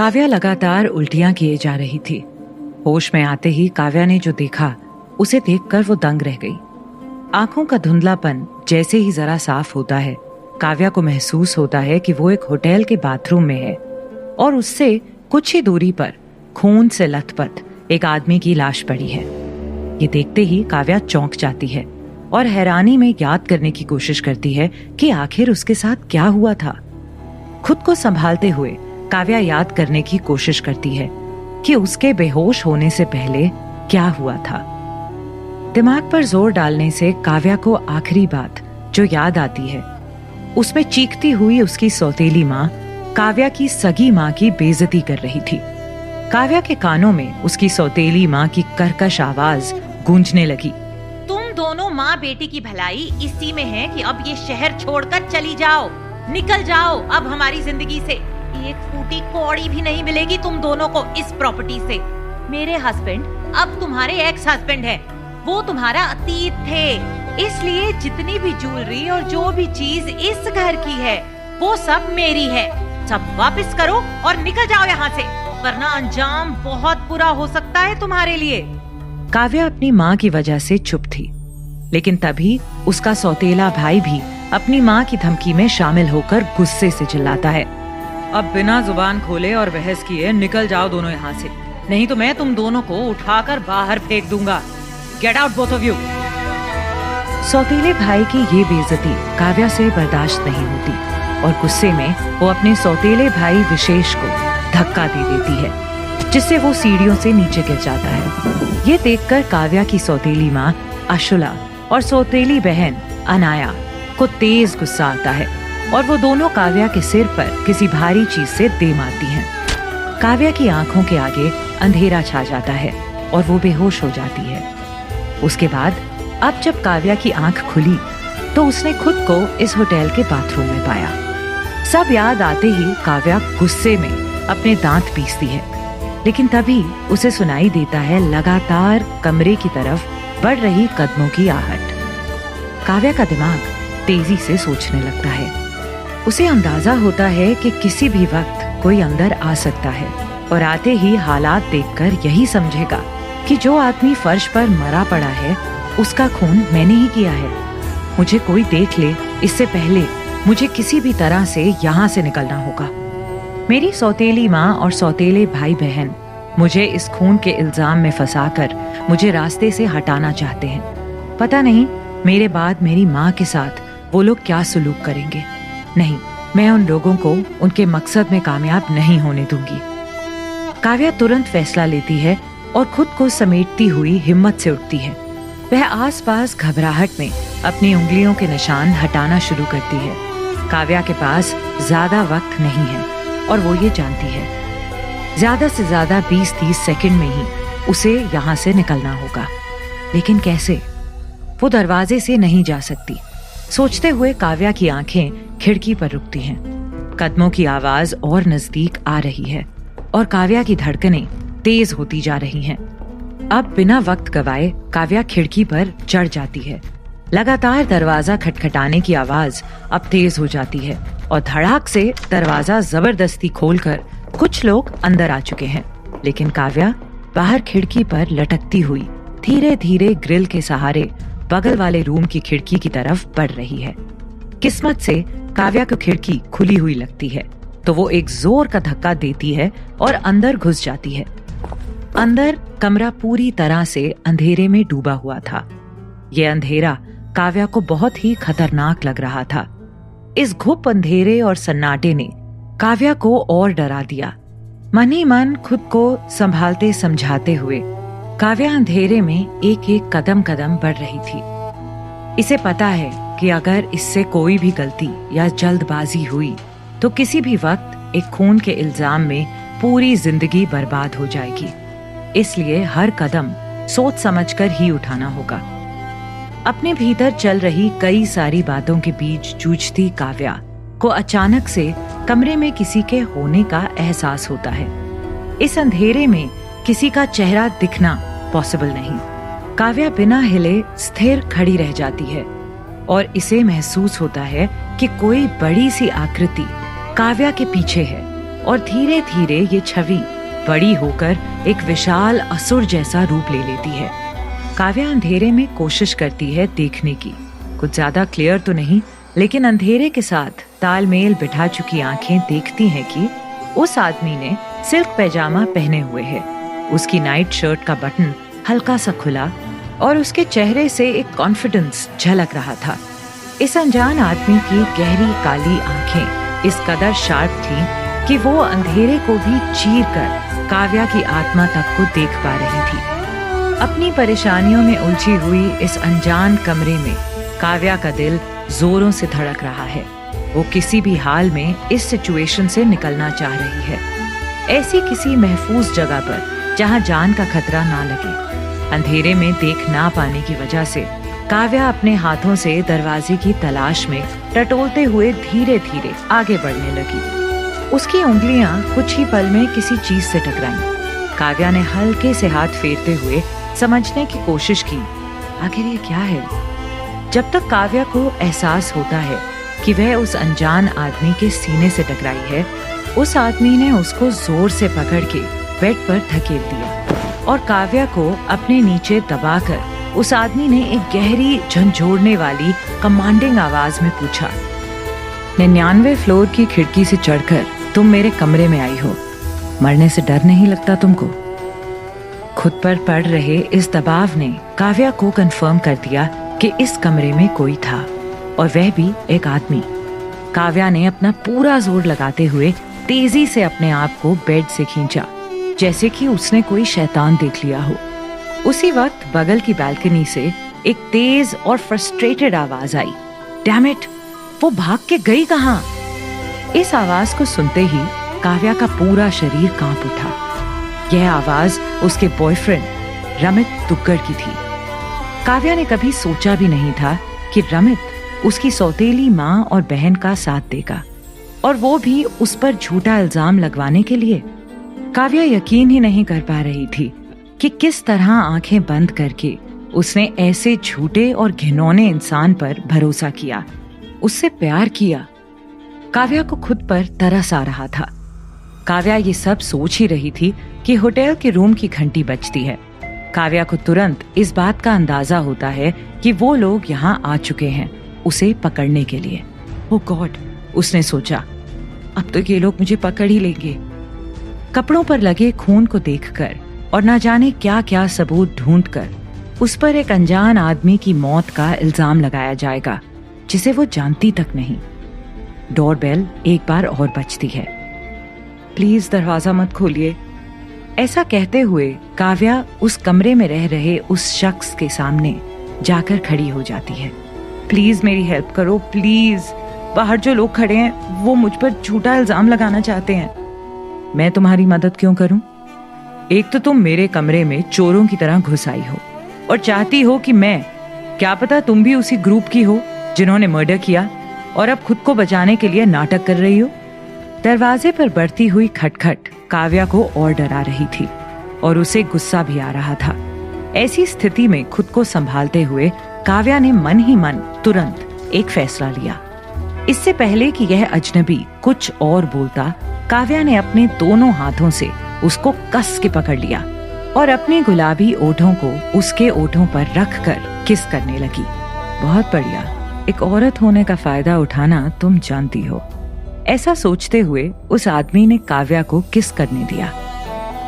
काव्या लगातार उल्टियां किए जा रही थी। होश में आते ही काव्या ने जो देखा उसे देखकर वो दंग रह गई। आंखों का धुंधलापन जैसे ही जरा साफ होता है, काव्या को महसूस होता है कि वो एक होटल के बाथरूम में है और उससे कुछ ही दूरी पर खून से लथपथ एक आदमी की लाश पड़ी है। ये देखते ही काव्या चौंक जाती है और हैरानी में याद करने की कोशिश करती है कि आखिर उसके साथ क्या हुआ था। खुद को संभालते हुए काव्या याद करने की कोशिश करती है कि उसके बेहोश होने से पहले क्या हुआ था। दिमाग पर जोर डालने से काव्या को आखिरी बात जो याद आती है, उसमें चीखती हुई उसकी सौतेली माँ काव्या की सगी माँ की बेइज्जती कर रही थी। काव्या के कानों में उसकी सौतेली माँ की कर्कश आवाज गूंजने लगी। तुम दोनों माँ बेटी की भलाई इसी में है कि अब ये शहर छोड़कर चली जाओ, निकल जाओ अब हमारी जिंदगी से। एक फूटी कौड़ी भी नहीं मिलेगी तुम दोनों को इस प्रॉपर्टी से। मेरे हस्बैंड अब तुम्हारे एक्स हस्बैंड है, वो तुम्हारा अतीत थे, इसलिए जितनी भी ज्वेलरी और जो भी चीज इस घर की है वो सब मेरी है। सब वापस करो और निकल जाओ यहाँ से, वरना अंजाम बहुत बुरा हो सकता है तुम्हारे लिए। काव्या अपनी माँ की वजह से चुप थी, लेकिन तभी उसका सौतेला भाई भी अपनी माँ की धमकी में शामिल होकर गुस्से से चिल्लाता है, अब बिना जुबान खोले और बहस किए निकल जाओ दोनों यहाँ से, नहीं तो मैं तुम दोनों को उठाकर बाहर फेंक दूंगा। Get out both of you. सौतेले भाई की ये बेइज्जती काव्या से बर्दाश्त नहीं होती और गुस्से में वो अपने सौतेले भाई विशेष को धक्का दे देती है, जिससे वो सीढ़ियों से नीचे गिर जाता है। ये देखकर काव्या की सौतेली माँ अशुला और सौतेली बहन अनाया को तेज गुस्सा आता है और वो दोनों काव्या के सिर पर किसी भारी चीज से दे मारती हैं। काव्या की आंखों के आगे अंधेरा छा जाता है और वो बेहोश हो जाती है। उसके बाद अब जब काव्या की आंख खुली तो उसने खुद को इस होटल के बाथरूम में पाया। सब याद आते ही काव्या गुस्से में अपने दांत पीसती है, लेकिन तभी उसे सुनाई देता है लगातार कमरे की तरफ बढ़ रही कदमों की आहट। काव्या का दिमाग तेजी से सोचने लगता है। उसे अंदाजा होता है कि किसी भी वक्त कोई अंदर आ सकता है और आते ही हालात देखकर यही समझेगा कि जो आदमी फर्श पर मरा पड़ा है उसका खून मैंने ही किया है। मुझे कोई देख ले इससे पहले मुझे किसी भी तरह से यहाँ से निकलना होगा। मेरी सौतेली माँ और सौतेले भाई बहन मुझे इस खून के इल्जाम में फंसाकर मुझे रास्ते से हटाना चाहते हैं। पता नहीं मेरे बाद मेरी माँ के साथ वो लोग क्या सुलूक करेंगे। नहीं, मैं उन लोगों को उनके मकसद में कामयाब नहीं होने दूंगी। काव्या तुरंत फैसला लेती है और खुद को समेटती हुई हिम्मत से उठती है। वह आसपास घबराहट में अपनी उंगलियों के निशान हटाना शुरू करती है। काव्या के पास ज्यादा वक्त नहीं है और वो ये जानती है ज्यादा से ज्यादा 20-30 सेकंड में ही उसे यहाँ से निकलना होगा। लेकिन कैसे? वो दरवाजे से नहीं जा सकती। सोचते हुए काव्या की आंखें खिड़की पर रुकती हैं। कदमों की आवाज और नजदीक आ रही है और काव्या की धड़कनें तेज होती जा रही हैं। अब बिना वक्त गवाए काव्या खिड़की पर चढ़ जाती है। लगातार दरवाजा खटखटाने की आवाज अब तेज हो जाती है और धड़ाक से दरवाजा जबरदस्ती खोलकर कुछ लोग अंदर आ चुके हैं। लेकिन काव्या बाहर खिड़की पर लटकती हुई धीरे धीरे ग्रिल के सहारे बगल वाले रूम की खिड़की की तरफ बढ़ रही है। किस्मत से काव्या को खिड़की खुली हुई लगती है तो वो एक जोर का धक्का देती है और अंदर घुस जाती है। अंदर कमरा पूरी तरह से अंधेरे में डूबा हुआ था। ये अंधेरा काव्या को बहुत ही खतरनाक लग रहा था। इस घुप अंधेरे और सन्नाटे ने काव्या को और डरा दिया। मन ही मन खुद को संभालते समझाते हुए काव्या अंधेरे में एक एक कदम कदम बढ़ रही थी। इसे पता है कि अगर इससे कोई भी गलती या जल्दबाजी हुई तो किसी भी वक्त एक खून के इल्जाम में पूरी जिंदगी बर्बाद हो जाएगी। इसलिए हर कदम सोच समझकर ही उठाना होगा। अपने भीतर चल रही कई सारी बातों के बीच जूझती काव्या को अचानक से कमरे में किसी के होने का एहसास होता है। इस अंधेरे में किसी का चेहरा दिखना पॉसिबल नहीं। काव्या बिना हिले स्थिर खड़ी रह जाती है और इसे महसूस होता है कि कोई बड़ी सी आकृति काव्या के पीछे है और धीरे धीरे ये छवि बड़ी होकर एक विशाल असुर जैसा रूप ले लेती है। काव्या अंधेरे में कोशिश करती है देखने की। कुछ ज्यादा क्लियर तो नहीं, लेकिन अंधेरे के साथ तालमेल बिठा चुकी आंखें देखती हैं कि उस आदमी ने सिल्क पैजामा पहने हुए है। उसकी नाइट शर्ट का बटन हल्का सा खुला और उसके चेहरे से एक कॉन्फिडेंस झलक रहा था। इस अनजान आदमी की गहरी काली आंखें इस कदर शार्प थीं कि वो अंधेरे को भी चीर कर काव्या की आत्मा तक को देख पा रही थी। अपनी परेशानियों में उलझी हुई इस अनजान कमरे में काव्या का दिल जोरों से धड़क रहा है। वो किसी भी हाल में इस सिचुएशन से निकलना चाह रही है, ऐसी किसी महफूज जगह पर जहां जान का खतरा ना लगे। अंधेरे में देख ना पाने की वजह से काव्या अपने हाथों से दरवाजे की तलाश में टटोलते हुए धीरे धीरे आगे बढ़ने लगी। उसकी उंगलियां कुछ ही पल में किसी चीज से टकराईं। काव्या ने हल्के से हाथ फेरते हुए समझने की कोशिश की, आखिर ये क्या है। जब तक काव्या को एहसास होता है कि वह उस अनजान आदमी के सीने से टकराई है, उस आदमी ने उसको जोर से पकड़ के बेड पर धकेल दिया और काव्या को अपने नीचे दबाकर उस आदमी ने एक गहरी झंझोड़ने वाली कमांडिंग आवाज में पूछा, 99वें फ्लोर की खिड़की से चढ़कर तुम मेरे कमरे में आई हो, मरने से डर नहीं लगता तुमको? खुद पर पड़ रहे इस दबाव ने काव्या को कंफर्म कर दिया कि इस कमरे में कोई था, और वह भी एक आदमी। काव्या ने अपना पूरा जोर लगाते हुए तेजी से अपने आप को बेड से खींचा, जैसे कि उसने कोई शैतान देख लिया हो। उसी वक्त बगल की बालकनी से एक तेज और फ्रस्ट्रेटेड आवाज आई, डैम इट, वो भाग के गई कहाँ? इस आवाज को सुनते ही काव्या का पूरा शरीर कांप उठा। यह आवाज उसके बॉयफ्रेंड रमित तुक्कड़ की थी। काव्या ने कभी सोचा भी नहीं था कि रमित उसकी सौतेली माँ और बहन का साथ देगा, और वो भी उस पर झूठा इल्जाम लगवाने के लिए। काव्या यकीन ही नहीं कर पा रही थी कि किस तरह आंखें बंद करके उसने ऐसे झूठे और घिनौने इंसान पर भरोसा किया, उससे प्यार किया। काव्या को खुद पर तरस आ रहा था। काव्या ये सब सोच ही रही थी कि होटल के रूम की घंटी बजती है। काव्या को तुरंत इस बात का अंदाजा होता है कि वो लोग यहाँ आ चुके हैं उसे पकड़ने के लिए। ओह गॉड, उसने सोचा, अब तो ये लोग मुझे पकड़ ही लेंगे। कपड़ों पर लगे खून को देखकर और ना जाने क्या क्या सबूत ढूंढकर उस पर एक अनजान आदमी की मौत का इल्जाम लगाया जाएगा जिसे वो जानती तक नहीं। डोरबेल एक बार और बजती है। प्लीज दरवाजा मत खोलिए, ऐसा कहते हुए काव्या उस कमरे में रह रहे उस शख्स के सामने जाकर खड़ी हो जाती है। प्लीज मेरी हेल्प करो, प्लीज। बाहर जो लोग खड़े हैं वो मुझ पर झूठा इल्जाम लगाना चाहते हैं। मैं तुम्हारी मदद क्यों करूं? एक तो तुम मेरे कमरे में चोरों की तरह घुस आई हो और चाहती हो कि मैं, क्या पता तुम भी उसी ग्रुप की हो जिन्होंने मर्डर किया और अब खुद को बचाने के लिए नाटक कर रही हो। दरवाजे पर बढ़ती हुई खटखट काव्या को और डरा रही थी और उसे गुस्सा भी आ रहा था। ऐसी स्थिति में खुद को संभालते हुए काव्या ने मन ही मन तुरंत एक फैसला लिया। इससे पहले कि यह अजनबी कुछ और बोलता, काव्या ने अपने दोनों हाथों से उसको कस के पकड़ लिया और अपने गुलाबी ओठों को उसके ओठों पर रखकर किस करने लगी। बहुत बढ़िया, एक औरत होने का फायदा उठाना तुम जानती हो। ऐसा सोचते हुए उस आदमी ने काव्या को किस करने दिया।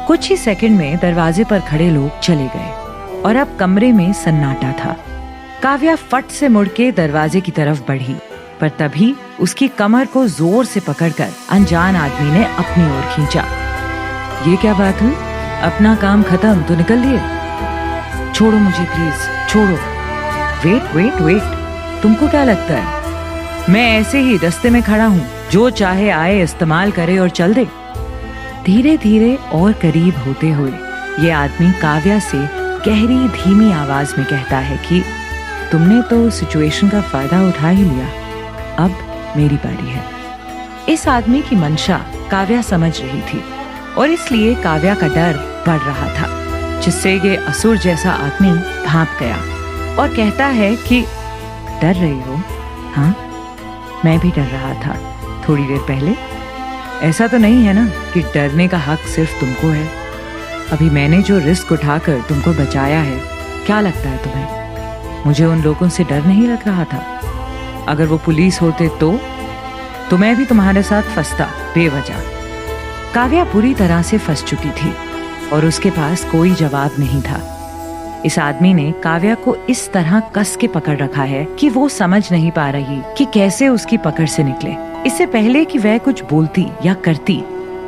कुछ ही सेकंड में दरवाजे पर खड़े लोग चले गए और अब कमरे में सन्नाटा था। काव्या फट से मुड़ के दरवाजे की तरफ बढ़ी, पर तभी उसकी कमर को जोर से पकड़कर अनजान आदमी ने अपनी ओर खींचा। ये क्या बात हुई? अपना काम खत्म तो निकल लिए? छोड़ो मुझे प्लीज, छोड़ो। वेट वेट वेट, तुमको क्या लगता है मैं ऐसे ही रास्ते में खड़ा हूँ, जो चाहे आए इस्तेमाल करे और चल दे? धीरे धीरे और करीब होते हुए ये आदमी काव्या से गहरी धीमी आवाज में कहता है कि तुमने तो सिचुएशन का फायदा उठा ही लिया, अब मेरी बारी है। इस आदमी की मंशा काव्या समझ रही थी और इसलिए काव्या का डर बढ़ रहा था, जिससे ये असुर जैसा आदमी भाप गया और कहता है कि डर रही हो? हाँ, मैं भी डर रहा था थोड़ी देर पहले। ऐसा तो नहीं है ना कि डरने का हक सिर्फ तुमको है? अभी मैंने जो रिस्क उठाकर तुमको बचाया है, क्या लगता है तुम्हें मुझे उन लोगों से डर नहीं लग रहा था? अगर वो पुलिस होते तो मैं भी तुम्हारे साथ फंसता बेवजह। काव्या पूरी तरह से फंस चुकी थी और उसके पास कोई जवाब नहीं था। इस आदमी ने काव्या को इस तरह कस के पकड़ रखा है कि वो समझ नहीं पा रही कि कैसे उसकी पकड़ से निकले। इससे पहले कि वह कुछ बोलती या करती,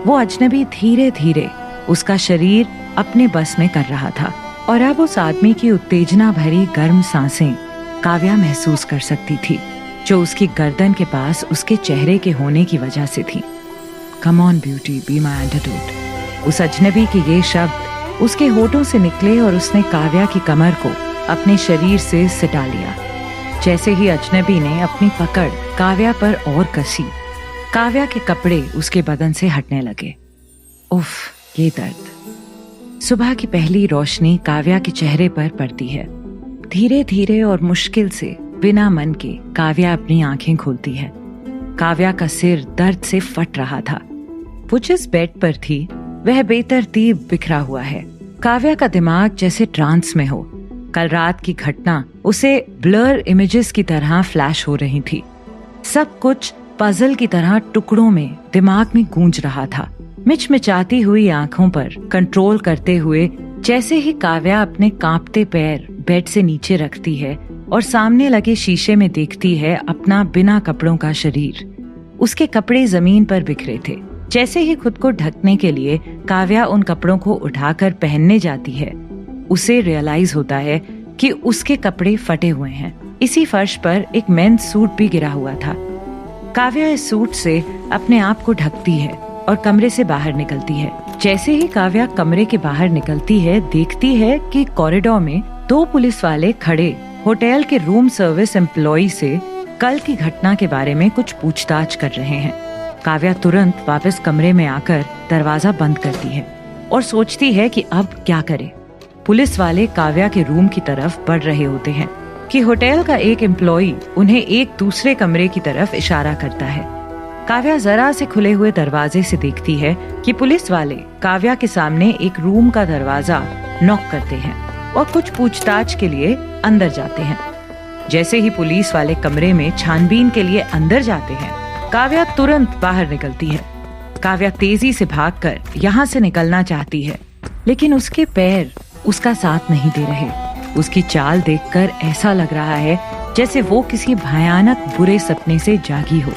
वो अजनबी धीरे धीरे उसका शरीर अपने बस में कर रहा था और अब उस आदमी की उत्तेजना भरी गर्म सांसें काव्या महसूस कर सकती थी, जो उसकी गर्दन के पास उसके चेहरे के होने की वजह से थी। Come on beauty, be my antidote. उस अजनबी के ये शब्द उसके होठों से निकले और उसने काव्या की कमर को अपने शरीर से सिटा लिया। जैसे ही अजनबी ने अपनी पकड़ काव्या पर और कसी, काव्या के कपड़े उसके बदन से हटने लगे। उफ, ये दर्द। सुबह की पहली रोशनी काव्या के चेहरे पर पड़ती है। धीरे धीरे और मुश्किल से, बिना मन के, काव्या अपनी आंखें खोलती है। काव्या का सिर दर्द से फट रहा था। वो जिस बेड पर थी वह बेतरतीब बिखरा हुआ है। काव्या का दिमाग जैसे ट्रांस में हो। कल रात की घटना उसे ब्लर इमेजेस की तरह फ्लैश हो रही थी। सब कुछ पजल की तरह टुकड़ों में दिमाग में गूंज रहा था। मिचमिचाती हुई आंखों पर कंट्रोल करते हुए जैसे ही काव्या अपने कांपते पैर बेड से नीचे रखती है और सामने लगे शीशे में देखती है अपना बिना कपड़ों का शरीर, उसके कपड़े जमीन पर बिखरे थे। जैसे ही खुद को ढकने के लिए काव्या उन कपड़ों को उठाकर पहनने जाती है, उसे रियलाइज होता है कि उसके कपड़े फटे हुए हैं। इसी फर्श पर एक मेंस सूट भी गिरा हुआ था। काव्या इस सूट से अपने आप को ढकती है और कमरे से बाहर निकलती है। जैसे ही काव्या कमरे के बाहर निकलती है, देखती है कि कॉरिडोर में 2 पुलिस वाले खड़े होटल के रूम सर्विस एम्प्लॉय से कल की घटना के बारे में कुछ पूछताछ कर रहे हैं। काव्या तुरंत वापस कमरे में आकर दरवाजा बंद करती है और सोचती है कि अब क्या करे। पुलिस वाले काव्या के रूम की तरफ बढ़ रहे होते हैं कि होटल का एक एम्प्लॉय उन्हें एक दूसरे कमरे की तरफ इशारा करता है। काव्या जरा से खुले हुए दरवाजे से देखती है कि पुलिस वाले काव्या के सामने एक रूम का दरवाजा नॉक करते हैं और कुछ पूछताछ के लिए अंदर जाते हैं। जैसे ही पुलिस वाले कमरे में छानबीन के लिए अंदर जाते हैं, काव्या तुरंत बाहर निकलती है। काव्या तेजी से भागकर यहाँ से निकलना चाहती है, लेकिन उसके पैर उसका साथ नहीं दे रहे। उसकी चाल देखकर ऐसा लग रहा है जैसे वो किसी भयानक बुरे सपने से जागी हो,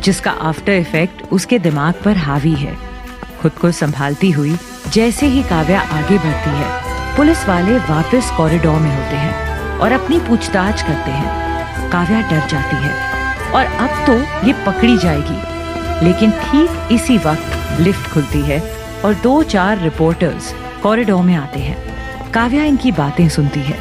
जिसका आफ्टर इफेक्ट उसके दिमाग पर हावी है। खुद को संभालती हुई जैसे ही काव्या आगे बढ़ती है, पुलिस वाले वापस कॉरिडोर में होते हैं और अपनी पूछताछ करते हैं। काव्या डर जाती है और अब तो ये पकड़ी जाएगी। लेकिन ठीक इसी वक्त लिफ्ट खुलती है और 2-4 रिपोर्टर्स कॉरिडोर में आते हैं। काव्या इनकी बातें सुनती है।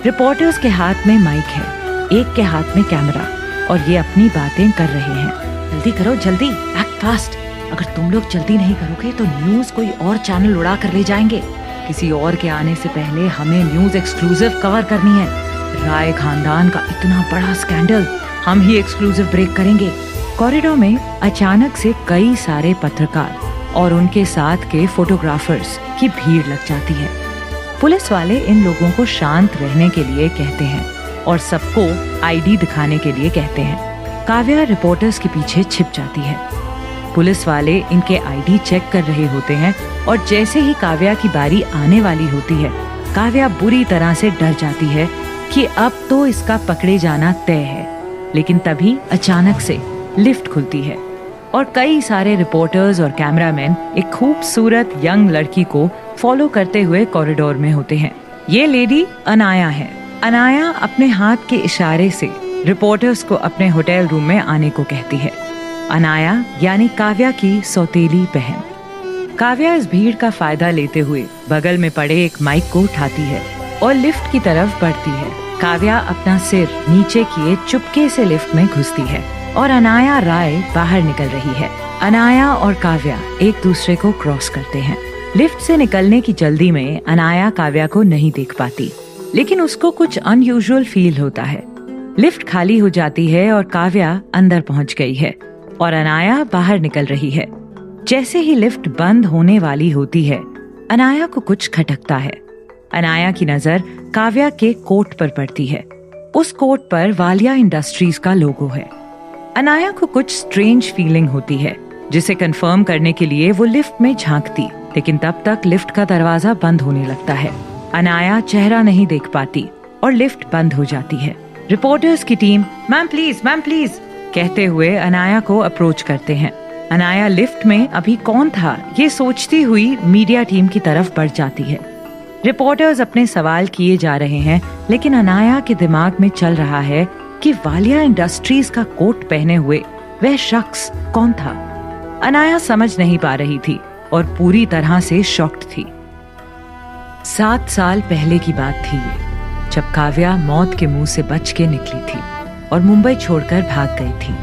रिपोर्टर्स के हाथ में माइक है, एक के हाथ में कैमरा, और ये अपनी बातें कर रहे हैं। जल्दी करो, जल्दी, एक्ट फास्ट। अगर तुम लोग जल्दी नहीं करोगे तो न्यूज कोई और चैनल उड़ा कर ले जाएंगे। किसी और के आने से पहले हमें न्यूज एक्सक्लूसिव कवर करनी है। राय खानदान का इतना बड़ा स्कैंडल, हम ही एक्सक्लूसिव ब्रेक करेंगे। कॉरिडोर में अचानक से कई सारे पत्रकार और उनके साथ के फोटोग्राफर्स की भीड़ लग जाती है। पुलिस वाले इन लोगों को शांत रहने के लिए कहते हैं और सबको आईडी दिखाने के लिए कहते हैं। काव्या रिपोर्टर्स के पीछे छिप जाती है। पुलिस वाले इनके आईडी चेक कर रहे होते हैं और जैसे ही काव्या की बारी आने वाली होती है, काव्या बुरी तरह से डर जाती है कि अब तो इसका पकड़े जाना तय है। लेकिन तभी अचानक से लिफ्ट खुलती है और कई सारे रिपोर्टर्स और कैमरामैन एक खूबसूरत यंग लड़की को फॉलो करते हुए कॉरिडोर में होते हैं। ये लेडी अनाया है। अनाया अपने हाथ के इशारे से रिपोर्टर्स को अपने होटल रूम में आने को कहती है। अनाया यानी काव्या की सौतेली बहन। काव्या इस भीड़ का फायदा लेते हुए बगल में पड़े एक माइक को उठाती है और लिफ्ट की तरफ बढ़ती है। काव्या अपना सिर नीचे किए चुपके से लिफ्ट में घुसती है और अनाया राय बाहर निकल रही है। अनाया और काव्या एक दूसरे को क्रॉस करते हैं। लिफ्ट से निकलने की जल्दी में अनाया काव्या को नहीं देख पाती, लेकिन उसको कुछ अनयूजुअल फील होता है। लिफ्ट खाली हो जाती है और काव्या अंदर पहुंच गई है और अनाया बाहर निकल रही है। जैसे ही लिफ्ट बंद होने वाली होती है, अनाया को कुछ खटकता है। अनाया की नजर काव्या के कोट पर पड़ती है। उस कोट पर वालिया इंडस्ट्रीज का लोगो है। अनाया को कुछ स्ट्रेंज फीलिंग होती है, जिसे कंफर्म करने के लिए वो लिफ्ट में झांकती, लेकिन तब तक लिफ्ट का दरवाजा बंद होने लगता है। अनाया चेहरा नहीं देख पाती और लिफ्ट बंद हो जाती है। रिपोर्टर्स की टीम मैम प्लीज कहते हुए अनाया को अप्रोच करते हैं। अनाया लिफ्ट में अभी कौन था ये सोचती हुई मीडिया टीम की तरफ बढ़ जाती है। रिपोर्टर्स अपने सवाल किए जा रहे हैं, लेकिन अनाया के दिमाग में चल रहा है कि वालिया इंडस्ट्रीज का कोट पहने हुए वह शख्स कौन था। अनाया समझ नहीं पा रही थी और पूरी तरह से शॉक्ड थी। 7 साल पहले की बात थी ये, जब काव्या मौत के मुंह से बच के निकली थी और मुंबई छोड़कर भाग गई थी।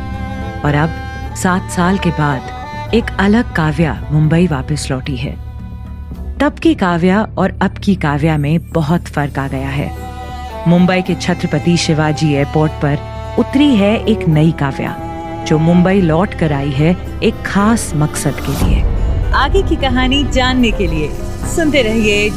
और अब 7 साल के बाद एक अलग काव्या मुंबई वापस लौटी है। तब की काव्या और अब की काव्या में बहुत फर्क आ गया है। मुंबई के छत्रपति शिवाजी एयरपोर्ट पर उतरी है एक नई काव्या, जो मुंबई लौट कर आई है एक खास मकसद के लिए। आगे की कहानी जानने के लिए सुनते रहिए